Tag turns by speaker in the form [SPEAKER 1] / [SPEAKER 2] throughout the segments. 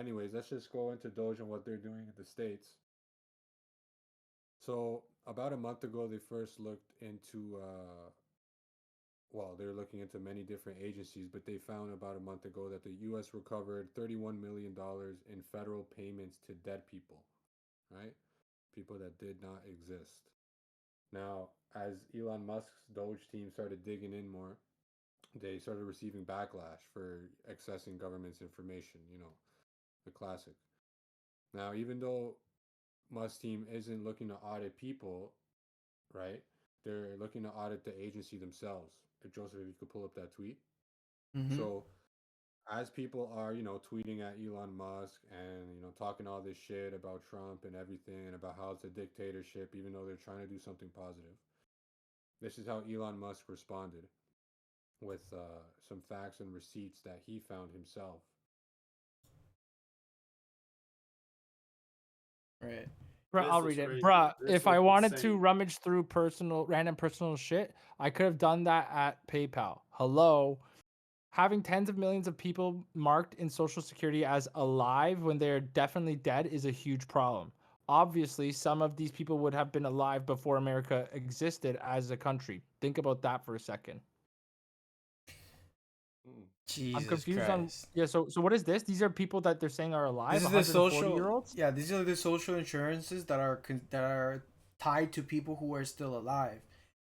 [SPEAKER 1] anyways, let's just go into Doge and what they're doing in the States. So about a month ago, they first looked into well, they were looking into many different agencies, but they found about a month ago that the U.S. recovered $31 million in federal payments to dead people, right? People that did not exist. Now, as Elon Musk's Doge team started digging in more, they started receiving backlash for accessing government's information, the classic. Now, even though Musk's team isn't looking to audit people, right? They're looking to audit the agency themselves. Joseph, if you could pull up that tweet.
[SPEAKER 2] Mm-hmm.
[SPEAKER 1] So as people are, tweeting at Elon Musk and, talking all this shit about Trump and everything and about how it's a dictatorship, even though they're trying to do something positive, this is how Elon Musk responded with some facts and receipts that he found himself.
[SPEAKER 2] Right.
[SPEAKER 3] Bro, I'll
[SPEAKER 4] This is
[SPEAKER 3] read it.
[SPEAKER 4] crazy.
[SPEAKER 3] Bruh,
[SPEAKER 4] This
[SPEAKER 3] if
[SPEAKER 4] is
[SPEAKER 3] I wanted to
[SPEAKER 4] insane.
[SPEAKER 3] rummage through random personal shit, I could have done that at PayPal. Hello. Having tens of millions of people marked in Social Security as alive when they're definitely dead is a huge problem. Obviously, some of these people would have been alive before America existed as a country. Think about that for a second.
[SPEAKER 1] Mm.
[SPEAKER 3] I'm
[SPEAKER 2] Jesus
[SPEAKER 3] confused on
[SPEAKER 2] Christ.
[SPEAKER 3] yeah. So what is this? These are people that they're saying are alive.
[SPEAKER 2] This is the
[SPEAKER 3] 140
[SPEAKER 2] social.
[SPEAKER 3] year olds.
[SPEAKER 2] Yeah, these are the social insurances that are tied to people who are still alive.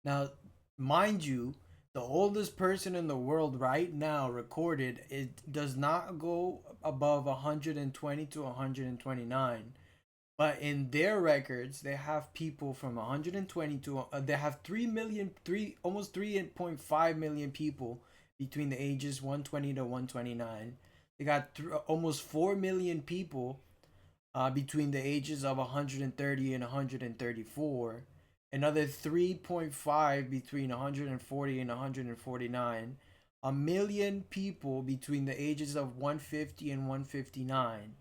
[SPEAKER 2] Now, mind you, the oldest person in the world right now recorded it does not go above 120 to 129. But in their records, they have people from 120 to they have 3 million, almost 3.5 million people between the ages 120 to 129. They got almost 4 million people between the ages of 130 and 134. Another 3.5 between 140 and 149. A million people between the ages of 150 and 159.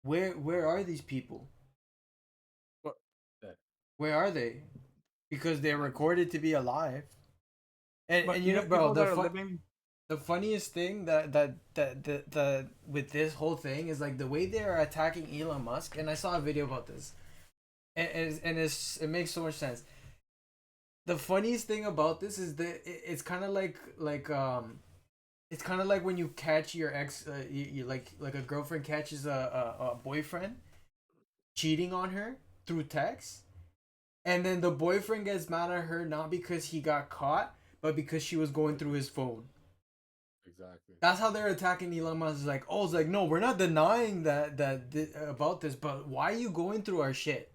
[SPEAKER 2] Where are these people?
[SPEAKER 3] What-
[SPEAKER 1] That
[SPEAKER 2] Where are they? Because they're
[SPEAKER 1] I'm
[SPEAKER 2] recorded to be alive. And
[SPEAKER 3] But
[SPEAKER 2] you
[SPEAKER 3] you
[SPEAKER 2] know,
[SPEAKER 3] know,
[SPEAKER 2] bro,
[SPEAKER 3] people that are living.
[SPEAKER 2] the funniest thing that with this whole thing is like the way they are attacking Elon Musk. And I saw a video about this, it makes so much sense. The funniest thing about this is that it's kind of it's kind of like when you catch your ex, you like a girlfriend catches a boyfriend cheating on her through text, and then the boyfriend gets mad at her not because he got caught, but because she was going through his phone.
[SPEAKER 1] exactly.
[SPEAKER 2] That's how they're attacking Elon Musk. It's like, oh, it's like, no, we're not denying about this, but why are you going through our shit?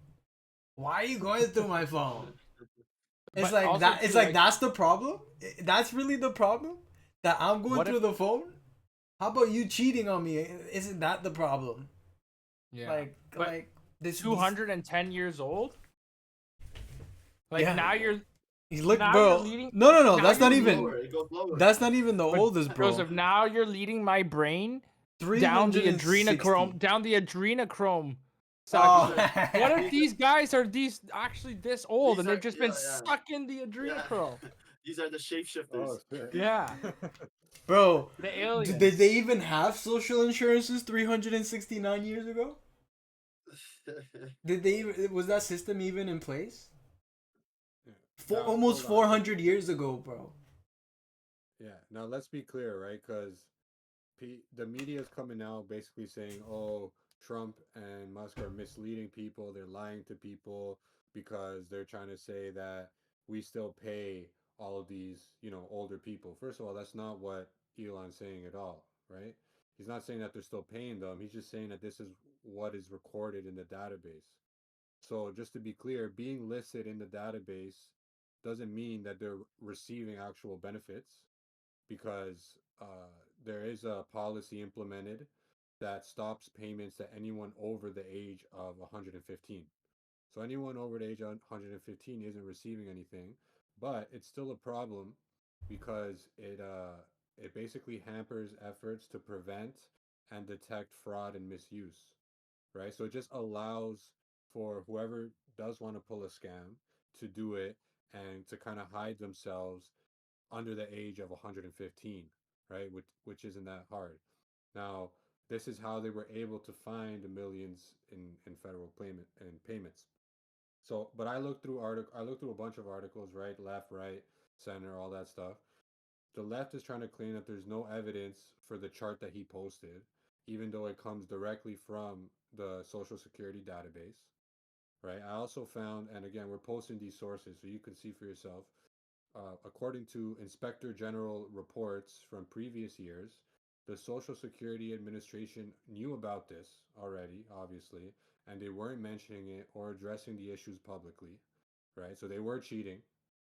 [SPEAKER 2] Why are you going through my phone? It's
[SPEAKER 3] But
[SPEAKER 2] like
[SPEAKER 3] also
[SPEAKER 2] that. It's
[SPEAKER 3] too,
[SPEAKER 2] like
[SPEAKER 3] like,
[SPEAKER 2] that's the problem. That's really the problem. That I'm going
[SPEAKER 3] what if?
[SPEAKER 2] through the phone. How about you cheating on me? Isn't that the problem?
[SPEAKER 3] Yeah, but
[SPEAKER 2] Like this. These
[SPEAKER 3] 210 years old. Like
[SPEAKER 2] yeah.
[SPEAKER 3] now you're
[SPEAKER 2] Look,
[SPEAKER 3] now you're
[SPEAKER 2] bro.
[SPEAKER 3] leading.
[SPEAKER 2] No, no, no.
[SPEAKER 3] Now
[SPEAKER 2] That's
[SPEAKER 3] you're
[SPEAKER 2] not
[SPEAKER 4] It goes
[SPEAKER 3] leading.
[SPEAKER 2] even.
[SPEAKER 4] lower. It goes lower.
[SPEAKER 2] That's not even the
[SPEAKER 3] But
[SPEAKER 2] oldest, bro.
[SPEAKER 3] Joseph, now you're leading my brain down the adrenochrome
[SPEAKER 2] Oh.
[SPEAKER 3] section.
[SPEAKER 4] These are
[SPEAKER 3] What if
[SPEAKER 4] these
[SPEAKER 3] these guys are actually this old
[SPEAKER 4] these
[SPEAKER 3] and
[SPEAKER 4] are
[SPEAKER 3] they've just been
[SPEAKER 4] yeah yeah
[SPEAKER 3] stuck in the
[SPEAKER 4] yeah.
[SPEAKER 3] adrenochrome?
[SPEAKER 4] These are the
[SPEAKER 1] Oh
[SPEAKER 4] shapeshifters.
[SPEAKER 1] shit.
[SPEAKER 3] Yeah,
[SPEAKER 2] Bro,
[SPEAKER 3] the
[SPEAKER 2] did they
[SPEAKER 3] aliens.
[SPEAKER 2] even have social insurances 369 years ago? Did they even, was that system even in place?
[SPEAKER 1] Yeah.
[SPEAKER 2] For
[SPEAKER 1] Now
[SPEAKER 2] almost
[SPEAKER 1] hold on.
[SPEAKER 2] 400 years ago, bro.
[SPEAKER 1] Yeah. Now let's be clear, right? Because the media is coming out basically saying, "Oh, Trump and Musk are misleading people. They're lying to people because they're trying to say that we still pay all of these, older people." First of all, that's not what Elon's saying at all, right? He's not saying that they're still paying them. He's just saying that this is what is recorded in the database. So just to be clear, being listed in the database doesn't mean that they're receiving actual benefits because there is a policy implemented that stops payments to anyone over the age of 115. So anyone over the age of 115 isn't receiving anything, but it's still a problem because it basically hampers efforts to prevent and detect fraud and misuse, right? So it just allows for whoever does want to pull a scam to do it and to kind of hide themselves under the age of 115, right? Which isn't that hard. Now, this is how they were able to find the millions in federal payment and payments. So, but I looked through a bunch of articles, right, left, right, center, all that stuff. The left is trying to claim that there's no evidence for the chart that he posted, even though it comes directly from the Social Security database, right? I also found, and again, we're posting these sources so you can see for yourself. According to Inspector General reports from previous years, the Social Security Administration knew about this already, obviously, and they weren't mentioning it or addressing the issues publicly, right? So they were cheating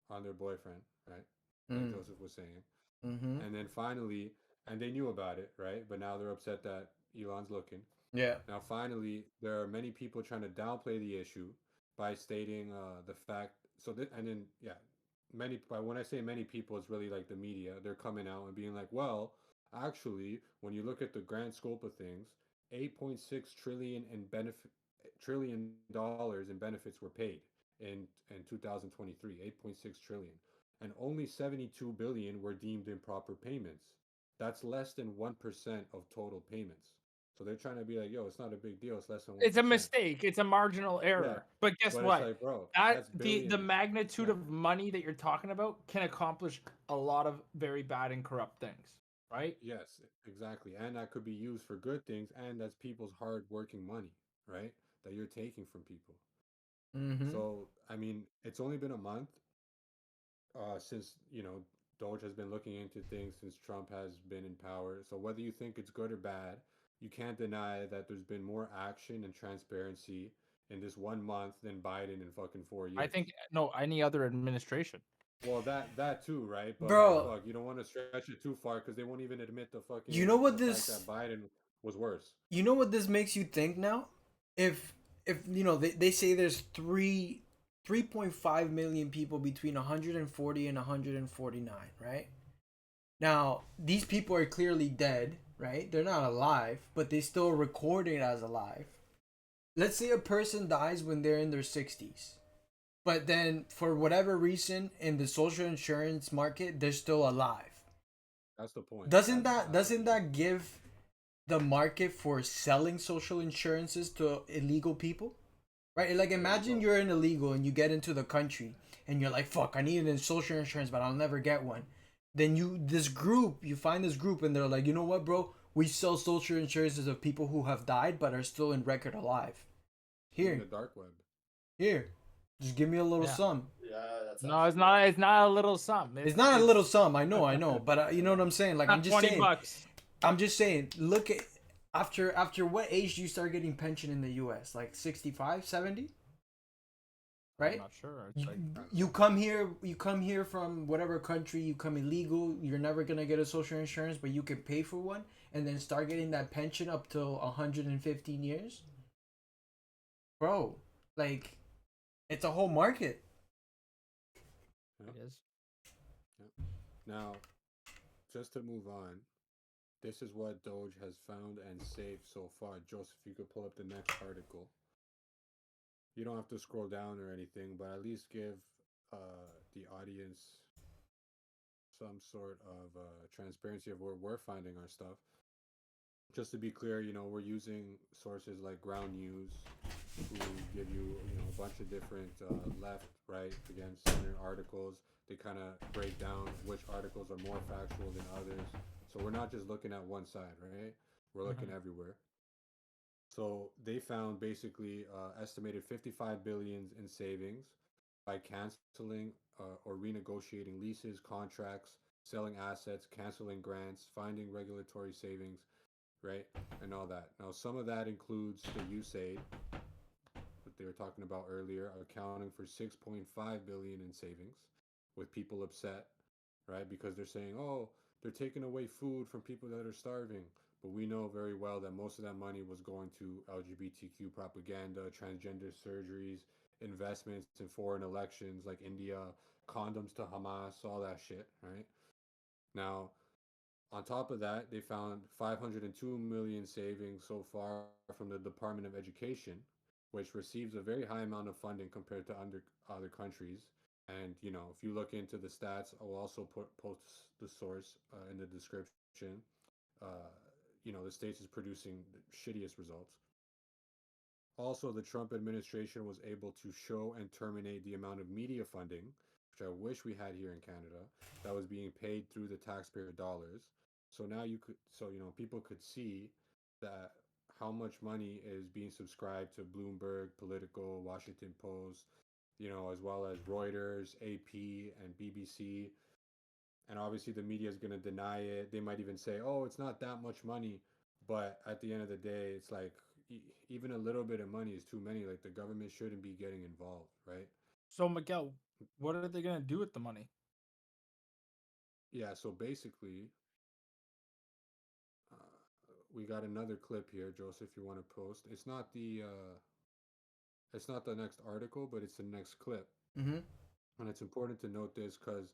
[SPEAKER 1] on their boyfriend, right? Like
[SPEAKER 2] Mm.
[SPEAKER 1] Joseph was saying.
[SPEAKER 2] Mm-hmm.
[SPEAKER 1] And then finally, and they knew about it, right? But now they're upset that Elon's looking.
[SPEAKER 2] Yeah.
[SPEAKER 1] Now, finally, there are many people trying to downplay the issue by stating the fact. And then, yeah, many. But when I say many people, it's really like the media. They're coming out and being like, well, actually, when you look at the grand scope of things, 8.6 trillion in benefit $1 trillion in benefits were paid in 2023, 8.6 trillion, and only 72 billion were deemed improper payments. That's less than 1% of total payments. So they're trying to be like, yo, it's not a big deal. It's less than
[SPEAKER 3] It's a
[SPEAKER 1] 1%.
[SPEAKER 3] mistake. It's a marginal
[SPEAKER 1] Yeah.
[SPEAKER 3] error. But guess
[SPEAKER 1] But it's
[SPEAKER 3] what?
[SPEAKER 1] like, bro,
[SPEAKER 3] That
[SPEAKER 1] that's
[SPEAKER 3] the
[SPEAKER 1] billions.
[SPEAKER 3] magnitude
[SPEAKER 1] Yeah.
[SPEAKER 3] of money that you're talking about can accomplish a lot of very bad and corrupt things, right?
[SPEAKER 1] Yes, exactly. And that could be used for good things. And that's people's hard working money, right? That you're taking from people.
[SPEAKER 2] Mm-hmm.
[SPEAKER 1] So, I mean, it's only been a month since, Doge has been looking into things since Trump has been in power. So whether you think it's good or bad, you can't deny that there's been more action and transparency in this 1 month than Biden in fucking four
[SPEAKER 3] I
[SPEAKER 1] years.
[SPEAKER 3] think no any other administration.
[SPEAKER 1] Well, that too, right? But like,
[SPEAKER 2] Bro,
[SPEAKER 1] fuck, you don't want to stretch it too far because they won't even admit
[SPEAKER 2] you know what
[SPEAKER 1] the fact that
[SPEAKER 2] this
[SPEAKER 1] Biden was worse.
[SPEAKER 2] you know what this makes you think now? If they say there's 3.5 million people between 140 and 149, right? Now, these people are clearly dead, right? They're not alive, but they still recorded as alive. Let's say a person dies when they're in their 60s, but then for whatever reason in the social insurance market, they're still alive.
[SPEAKER 1] That's the point.
[SPEAKER 2] Doesn't
[SPEAKER 1] That's
[SPEAKER 2] that
[SPEAKER 1] exactly
[SPEAKER 2] doesn't
[SPEAKER 1] the point.
[SPEAKER 2] that give the market for selling social insurances to illegal people? Right? Like
[SPEAKER 1] There you
[SPEAKER 2] imagine
[SPEAKER 1] go.
[SPEAKER 2] you're an illegal and you get into the country and you're like, fuck, I need a social insurance, but I'll never get one. Then you find this group and they're like, you know what, bro? We sell social insurances of people who have died but are still in record alive.
[SPEAKER 1] In the
[SPEAKER 2] Here,
[SPEAKER 1] dark web.
[SPEAKER 2] here. Just give me a little
[SPEAKER 3] Yeah.
[SPEAKER 2] sum.
[SPEAKER 4] Yeah, that's
[SPEAKER 3] No, it's
[SPEAKER 4] actually
[SPEAKER 3] not. It's not a little sum.
[SPEAKER 2] It's not a little
[SPEAKER 3] It's
[SPEAKER 2] sum, I know, but you know what I'm saying? Like
[SPEAKER 3] not 20 bucks.
[SPEAKER 2] I'm just saying, look at after what age do you start getting pension in the US? Like 65, 70?
[SPEAKER 3] I'm
[SPEAKER 2] Right?
[SPEAKER 3] not sure. It's
[SPEAKER 2] You,
[SPEAKER 3] like
[SPEAKER 1] I don't
[SPEAKER 2] you
[SPEAKER 1] know.
[SPEAKER 2] come here from whatever country, you come illegal, you're never gonna get a social insurance, but you can pay for one and then start getting that pension up till 115 years. Bro, like it's a whole market.
[SPEAKER 1] Yeah.
[SPEAKER 3] it is.
[SPEAKER 1] Yeah. Now, just to move on, this is what Doge has found and saved so far. Joseph, you could pull up the next article. You don't have to scroll down or anything, but at least give the audience some sort of transparency of where we're finding our stuff. Just to be clear, we're using sources like Ground News, who give you, a bunch of different left, right, again, center articles. They kind of break down which articles are more factual than others. So we're not just looking at one side, right? We're looking
[SPEAKER 3] Mhm.
[SPEAKER 1] everywhere. So they found basically estimated 55 billions in savings by canceling or renegotiating leases, contracts, selling assets, canceling grants, finding regulatory savings, right, and all that. Now, some of that includes the USAID, what they were talking about earlier, accounting for 6.5 billion in savings, with people upset, right? Because they're saying, "Oh, they're taking away food from people that are starving." But we know very well that most of that money was going to LGBTQ propaganda, transgender surgeries, investments in foreign elections like India, condoms to Hamas, all that shit, right? Now, on top of that, they found 502 million savings so far from the Department of Education, which receives a very high amount of funding compared to other countries. And if you look into the stats, I'll also post the source in the description. Uh, the states is producing the shittiest results. Also, the Trump administration was able to show and terminate the amount of media funding, which I wish we had here in Canada, that was being paid through the taxpayer dollars. So now people could see that how much money is being subscribed to Bloomberg, Politico, Washington Post, as well as Reuters, AP, and BBC. And obviously, the media is going to deny it. They might even say, "Oh, it's not that much money," but at the end of the day, it's like even a little bit of money is too many. Like the government shouldn't be getting involved, right?
[SPEAKER 3] So Miguel, what are they gonna do with the money?
[SPEAKER 1] Yeah. So basically, we got another clip here, Joseph. You want to post? It's not the next article, but it's the next clip,
[SPEAKER 2] Mm-hmm.
[SPEAKER 1] and it's important to note this because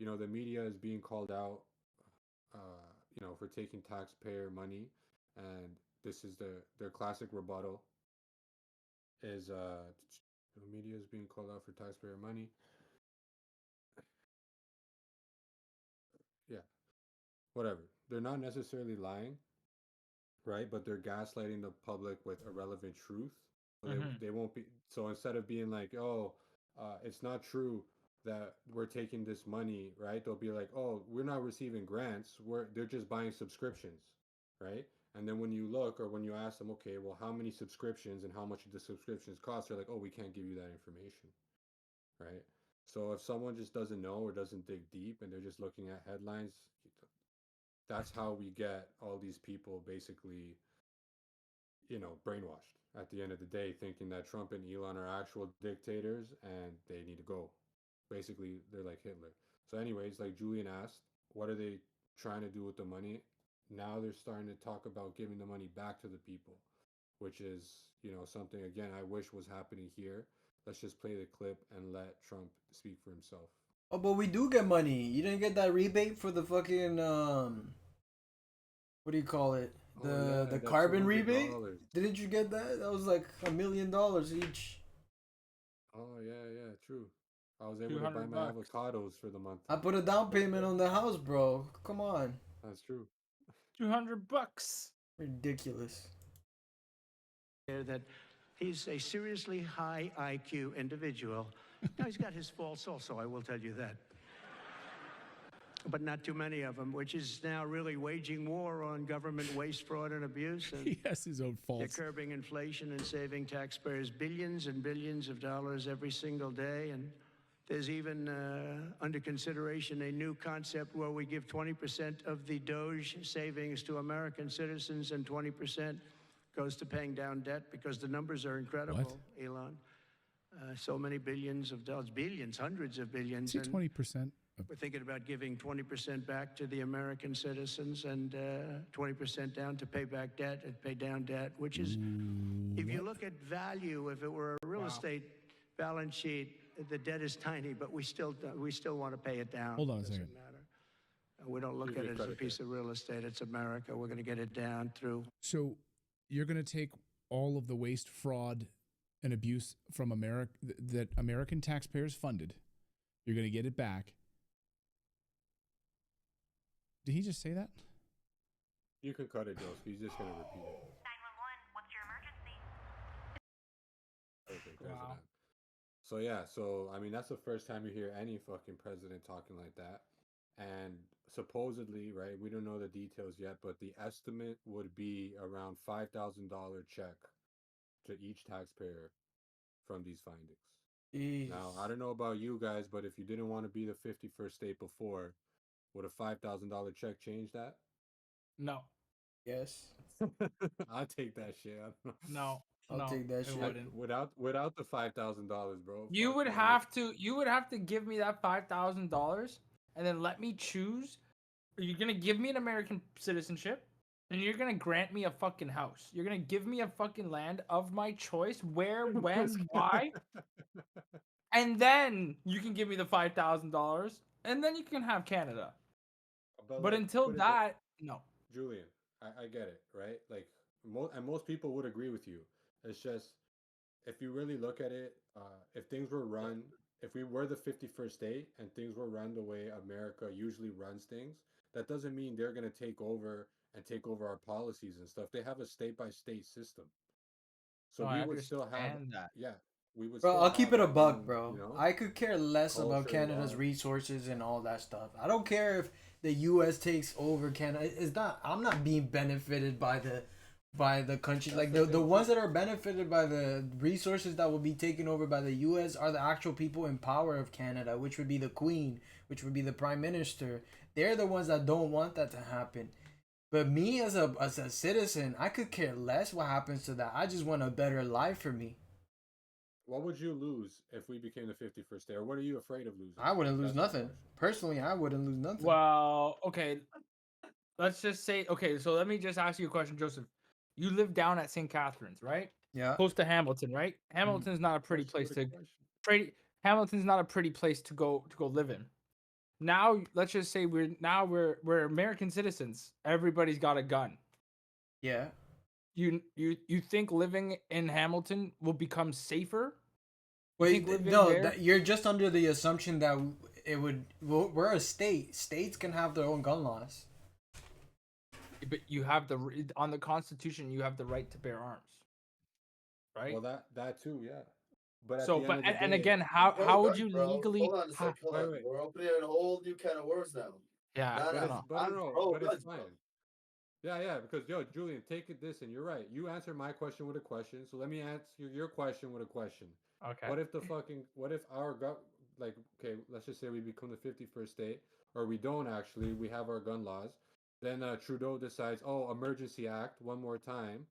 [SPEAKER 1] the media is being called out, for taking taxpayer money, and this is their classic rebuttal is the media is being called out for taxpayer money. Yeah, whatever. They're not necessarily lying, right? But they're gaslighting the public with irrelevant truth. So
[SPEAKER 3] Mm-hmm.
[SPEAKER 1] they won't be. So instead of being like, oh, it's not true that we're taking this money, right? They'll be like, oh, we're not receiving grants. They're just buying subscriptions, right? And then when you look or when you ask them, okay, well, how many subscriptions and how much do the subscriptions cost? They're like, oh, we can't give you that information, right? So if someone just doesn't know or doesn't dig deep and they're just looking at headlines, that's how we get all these people basically, brainwashed at the end of the day, thinking that Trump and Elon are actual dictators and they need to go. Basically, they're like Hitler. So, anyways, like Julian asked, what are they trying to do with the money? Now they're starting to talk about giving the money back to the people, which is, something again I wish was happening here. Let's just play the clip and let Trump speak for himself.
[SPEAKER 2] Oh, but we do get money. You didn't get that rebate for the fucking what do you call it?
[SPEAKER 1] Oh yeah,
[SPEAKER 2] The
[SPEAKER 1] that two
[SPEAKER 2] carbon
[SPEAKER 1] hundred
[SPEAKER 2] rebate?
[SPEAKER 1] dollars.
[SPEAKER 2] Didn't you get that? That was like $1 million each.
[SPEAKER 1] Oh yeah, true. I was able
[SPEAKER 3] Two
[SPEAKER 1] to buy
[SPEAKER 3] hundred
[SPEAKER 1] my
[SPEAKER 3] bucks.
[SPEAKER 1] avocados for the month.
[SPEAKER 2] I put a down payment on the house, bro. Come on.
[SPEAKER 1] That's true.
[SPEAKER 3] $200.
[SPEAKER 2] Ridiculous.
[SPEAKER 4] That he's a seriously high IQ individual. Now, he's got his faults also, I will tell you that. But not too many of them, which is now really waging war on government waste, fraud, and abuse. And
[SPEAKER 5] He has his own
[SPEAKER 4] they're
[SPEAKER 5] faults.
[SPEAKER 4] curbing inflation and saving taxpayers billions and billions of dollars every single day. And there's even under consideration a new concept where we give 20% of the Doge savings to American citizens and 20% goes to paying down debt, because the numbers are incredible, Elon. So many billions of dollars, billions, hundreds of billions.
[SPEAKER 5] See,
[SPEAKER 4] And
[SPEAKER 5] 20%.
[SPEAKER 4] we're thinking about giving 20% back to the American citizens and 20% down to pay back debt and pay down debt, which is, if you look at value, if it were a real estate balance sheet, the debt is tiny, but we still want to pay it down.
[SPEAKER 5] Hold on a
[SPEAKER 4] Doesn't
[SPEAKER 5] second.
[SPEAKER 4] matter. We don't look at it as a piece of real estate. It's America. We're going to get it down through.
[SPEAKER 5] So you're going to take all of the waste, fraud, and abuse from America that American taxpayers funded. You're going to get it back. Did he just say that?
[SPEAKER 1] You can cut it, Joseph. He's just gonna repeat it.
[SPEAKER 6] 911, what's your emergency?
[SPEAKER 1] Perfect.
[SPEAKER 3] Wow.
[SPEAKER 1] So yeah, I mean that's the first time you hear any fucking president talking like that. And supposedly, right, we don't know the details yet, but the estimate would be around $5,000 check to each taxpayer from these findings.
[SPEAKER 2] Jeez.
[SPEAKER 1] Now, I don't know about you guys, but if you didn't want to be the 51st state before, would a $5,000 check change that?
[SPEAKER 3] No,
[SPEAKER 2] Yes.
[SPEAKER 1] I'll take that shit. I don't know.
[SPEAKER 3] no,
[SPEAKER 2] I'll
[SPEAKER 3] no,
[SPEAKER 2] take that
[SPEAKER 3] it
[SPEAKER 2] shit.
[SPEAKER 3] wouldn't.
[SPEAKER 1] Without the $5,000, bro.
[SPEAKER 3] You
[SPEAKER 1] fuck
[SPEAKER 3] would
[SPEAKER 1] no.
[SPEAKER 3] have to give me that $5,000 and then let me choose. Are you gonna give me an American citizenship? And you're gonna grant me a fucking house. You're gonna give me a fucking land of my choice, where, when, why, and then you can give me the $5,000, and then you can have Canada. But
[SPEAKER 1] like,
[SPEAKER 3] until
[SPEAKER 1] put it
[SPEAKER 3] that, no.
[SPEAKER 1] Julian, I get it, right? Like, most people would agree with you. It's just, if you really look at it, if things were run if we were the 51st state and things were run the way America usually runs things, that doesn't mean they're going to take over and take over our policies and stuff. They have a state by state system. So
[SPEAKER 3] No,
[SPEAKER 1] we
[SPEAKER 3] I
[SPEAKER 1] would still have,
[SPEAKER 3] understand that.
[SPEAKER 1] yeah, we would
[SPEAKER 2] Bro,
[SPEAKER 1] still
[SPEAKER 2] I'll keep
[SPEAKER 1] have
[SPEAKER 2] it a
[SPEAKER 1] our
[SPEAKER 2] buck,
[SPEAKER 1] own,
[SPEAKER 2] bro. I could care less about
[SPEAKER 1] culture,
[SPEAKER 2] Canada's
[SPEAKER 1] laws.
[SPEAKER 2] resources and all that stuff. I don't care if the U.S. takes over Canada. It's not. I'm not being benefited by the country.
[SPEAKER 1] That's
[SPEAKER 2] Like
[SPEAKER 1] the
[SPEAKER 2] the
[SPEAKER 1] thing,
[SPEAKER 2] ones
[SPEAKER 1] too.
[SPEAKER 2] that are benefited by the resources that will be taken over by the U.S. are the actual people in power of Canada, which would be the Queen, which would be the Prime Minister. They're the ones that don't want that to happen. But me as a citizen, I could care less what happens to that. I just want a better life for me.
[SPEAKER 1] What would you lose if we became the 51st state? Or what are you afraid of losing?
[SPEAKER 2] I wouldn't lose
[SPEAKER 1] That's my
[SPEAKER 2] nothing.
[SPEAKER 1] question.
[SPEAKER 2] Personally, I wouldn't lose nothing.
[SPEAKER 3] Well, okay. Let's just say, okay, so let me just ask you a question, Joseph. You live down at St. Catharines, right?
[SPEAKER 2] Yeah.
[SPEAKER 3] Close to Hamilton, right? Hamilton's not a pretty
[SPEAKER 1] Question
[SPEAKER 3] place
[SPEAKER 1] with a
[SPEAKER 3] to
[SPEAKER 1] question.
[SPEAKER 3] Hamilton's not a pretty place to go live in. Now, let's just say we're American citizens. Everybody's got a gun.
[SPEAKER 2] Yeah.
[SPEAKER 3] You think living in Hamilton will become safer? You
[SPEAKER 2] Wait,
[SPEAKER 3] think living
[SPEAKER 2] no,
[SPEAKER 3] there?
[SPEAKER 2] you're just under the assumption that it would. We're a state. States can have their own gun laws.
[SPEAKER 3] But you have on the Constitution, you have the right to bear arms, right?
[SPEAKER 1] Well, that too, yeah. But at
[SPEAKER 3] So,
[SPEAKER 1] the end of the
[SPEAKER 3] and
[SPEAKER 1] day,
[SPEAKER 3] again, how would you legally?
[SPEAKER 7] Hold on a sec. Hold
[SPEAKER 1] wait,
[SPEAKER 7] on.
[SPEAKER 1] wait.
[SPEAKER 7] We're opening a whole new can of worms now.
[SPEAKER 3] Yeah,
[SPEAKER 7] Nah,
[SPEAKER 1] But
[SPEAKER 7] nah.
[SPEAKER 1] it's
[SPEAKER 3] no.
[SPEAKER 1] but
[SPEAKER 7] I'm
[SPEAKER 1] no,
[SPEAKER 7] pro
[SPEAKER 1] but it's
[SPEAKER 7] guns, bro.
[SPEAKER 1] fine. Yeah, because yo, Julian, take it this, and you're right. You answer my question with a question, so let me answer your question with a question.
[SPEAKER 3] Okay.
[SPEAKER 1] What if our gun, like, okay, let's just say we become the 51st state, or we don't actually, we have our gun laws. Then Trudeau decides, oh, emergency act one more time,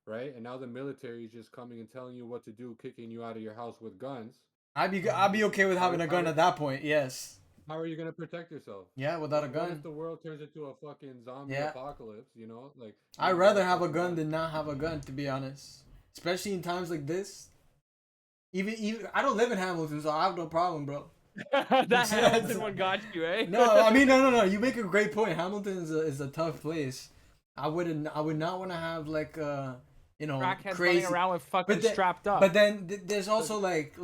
[SPEAKER 1] right? And now the military is just coming and telling you what to do, kicking you out of your house with guns.
[SPEAKER 2] I'd be okay with having a gun
[SPEAKER 1] How-
[SPEAKER 2] at that point. Yes.
[SPEAKER 1] How are you gonna protect yourself?
[SPEAKER 2] Yeah, without a
[SPEAKER 1] What if
[SPEAKER 2] gun.
[SPEAKER 1] the world turns into a fucking zombie
[SPEAKER 2] Yeah.
[SPEAKER 1] apocalypse? You know, like
[SPEAKER 2] I'd
[SPEAKER 1] you
[SPEAKER 2] rather
[SPEAKER 1] gotta
[SPEAKER 2] have a
[SPEAKER 1] fucking
[SPEAKER 2] gun
[SPEAKER 1] run.
[SPEAKER 2] than not have a gun, to be honest. Especially in times like this. Even I don't live in Hamilton, so I have no problem, bro.
[SPEAKER 3] That Hamilton one got you, eh?
[SPEAKER 2] No, I mean no. You make a great point. Hamilton is a tough place. I would not want to have like
[SPEAKER 3] Crackheads
[SPEAKER 2] crazy
[SPEAKER 3] running around with fucking
[SPEAKER 2] then,
[SPEAKER 3] strapped up.
[SPEAKER 2] But then there's also like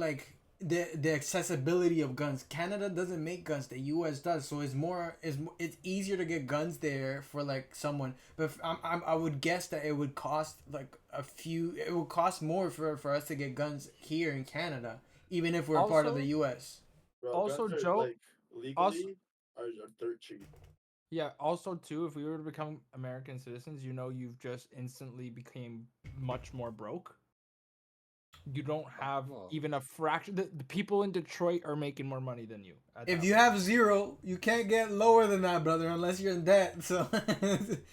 [SPEAKER 2] the accessibility of guns. Canada doesn't make guns. The U.S. does, so it's easier to get guns there for like someone. But I would guess that it would cost like it would cost more for us to get guns here in Canada, even if we're part of
[SPEAKER 3] Also-
[SPEAKER 2] the U.S.
[SPEAKER 7] Bro,
[SPEAKER 3] Also,
[SPEAKER 7] guns are,
[SPEAKER 3] Joe,
[SPEAKER 7] like, legally are dirt cheap.
[SPEAKER 3] Yeah, also too, if we were to become American citizens, you've just instantly became much more broke. You don't have
[SPEAKER 1] Well.
[SPEAKER 3] even a fraction. The people in Detroit are making more money than you.
[SPEAKER 2] If you have zero, you can't get lower than that, brother, unless you're in debt. So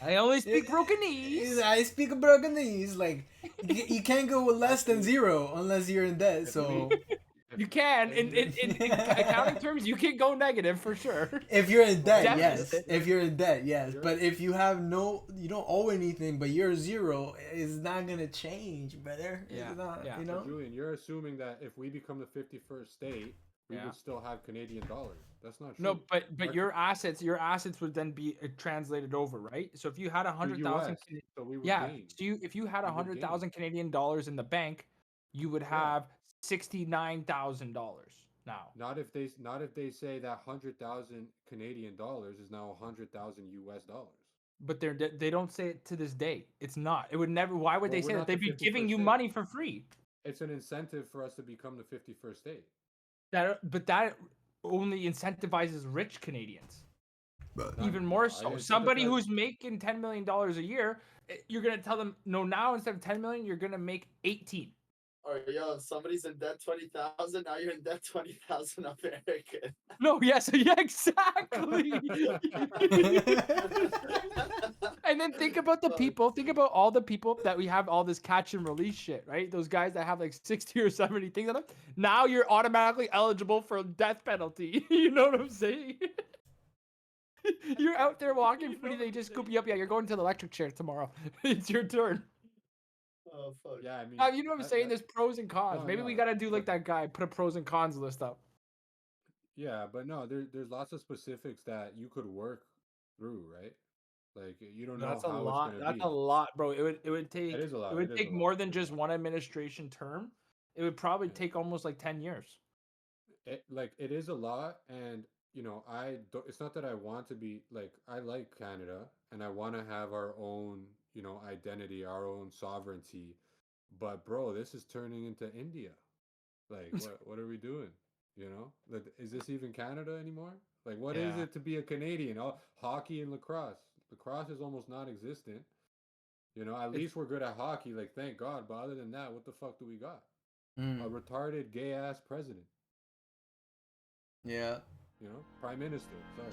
[SPEAKER 3] I only speak broken knees.
[SPEAKER 2] I speak of broken knees. Like you can't go with less than zero unless you're in debt. So
[SPEAKER 3] You can, in accounting terms, you can go negative for sure.
[SPEAKER 2] if you're in debt,
[SPEAKER 3] Definitely.
[SPEAKER 2] yes. If you're in debt, yes. But if you have you don't owe anything, but you're zero, it's not gonna change, brother.
[SPEAKER 3] Yeah,
[SPEAKER 2] It's not,
[SPEAKER 3] yeah.
[SPEAKER 2] you
[SPEAKER 1] So,
[SPEAKER 2] know.
[SPEAKER 1] Julian, you're assuming that if we become the 51st state, we
[SPEAKER 3] Yeah.
[SPEAKER 1] would still have Canadian dollars. That's not true.
[SPEAKER 3] No, but
[SPEAKER 1] Our-
[SPEAKER 3] your assets would then be translated over, right? So if you had
[SPEAKER 1] to
[SPEAKER 3] 100,000,
[SPEAKER 1] US, so we would
[SPEAKER 3] yeah.
[SPEAKER 1] gain.
[SPEAKER 3] So if you had
[SPEAKER 1] We would
[SPEAKER 3] 100,000 Canadian dollars in the bank, you would have $69,000 now.
[SPEAKER 1] Not if they say that 100,000 Canadian dollars is now 100,000 US dollars.
[SPEAKER 3] But they don't say it to this day. It's not. It would never. Why would
[SPEAKER 1] Well,
[SPEAKER 3] they
[SPEAKER 1] we're
[SPEAKER 3] say that?
[SPEAKER 1] not
[SPEAKER 3] They'd
[SPEAKER 1] the
[SPEAKER 3] be giving
[SPEAKER 1] 51st
[SPEAKER 3] you
[SPEAKER 1] state.
[SPEAKER 3] money for free.
[SPEAKER 1] It's an incentive for us to become the 51st state.
[SPEAKER 3] That only incentivizes rich Canadians.
[SPEAKER 1] Not-
[SPEAKER 3] Even more
[SPEAKER 1] I
[SPEAKER 3] so.
[SPEAKER 1] didn't
[SPEAKER 3] Somebody
[SPEAKER 1] incentivize-
[SPEAKER 3] who's making $10 million a year, you're gonna tell them no. Now instead of 10 million, you're gonna make 18.
[SPEAKER 7] All right, yo, somebody's in debt 20,000. Now you're in debt 20,000 American.
[SPEAKER 3] No, yes, yeah, exactly. And then think about the people. Think about all the people that we have all this catch and release shit, right? Those guys that have like 60 or 70 things on them. Now you're automatically eligible for a death penalty. You know what I'm saying? You're out there walking free. They just scoop you up. Yeah, you're going to the electric chair tomorrow. It's your turn.
[SPEAKER 7] Oh fuck.
[SPEAKER 1] Yeah, I mean,
[SPEAKER 3] You know what I'm saying? There's pros and cons.
[SPEAKER 1] No,
[SPEAKER 3] Maybe we
[SPEAKER 1] no,
[SPEAKER 3] gotta do like
[SPEAKER 1] but-
[SPEAKER 3] that guy. Put a pros and cons list up.
[SPEAKER 1] yeah, but no, there's lots of specifics that you could work through, right? Like you don't know
[SPEAKER 3] That's a
[SPEAKER 1] how
[SPEAKER 3] lot.
[SPEAKER 1] it's gonna
[SPEAKER 3] That's
[SPEAKER 1] be.
[SPEAKER 3] a lot, bro. It would take.
[SPEAKER 1] It is a lot.
[SPEAKER 3] It would
[SPEAKER 1] it is
[SPEAKER 3] take
[SPEAKER 1] a lot,
[SPEAKER 3] more
[SPEAKER 1] it
[SPEAKER 3] than
[SPEAKER 1] is a
[SPEAKER 3] just
[SPEAKER 1] lot.
[SPEAKER 3] one administration term. It would probably
[SPEAKER 1] Yeah.
[SPEAKER 3] take almost like 10 years.
[SPEAKER 1] it is a lot, and you know, I don't, it's not that I want to be like, I like Canada and I want to have our own, you know, identity, our own sovereignty. But bro, this is turning into India. Like, what are we doing? You know, like, is this even Canada anymore? Like, what is
[SPEAKER 2] Yeah.
[SPEAKER 1] it to be a Canadian? Oh, hockey and lacrosse. Lacrosse is almost non-existent. You know, at
[SPEAKER 2] It's
[SPEAKER 1] least we're good at hockey. Like, thank God. But other than that, what the fuck do we got? A
[SPEAKER 2] mm,
[SPEAKER 1] retarded gay ass president.
[SPEAKER 2] yeah.
[SPEAKER 1] You know, prime minister. Sorry.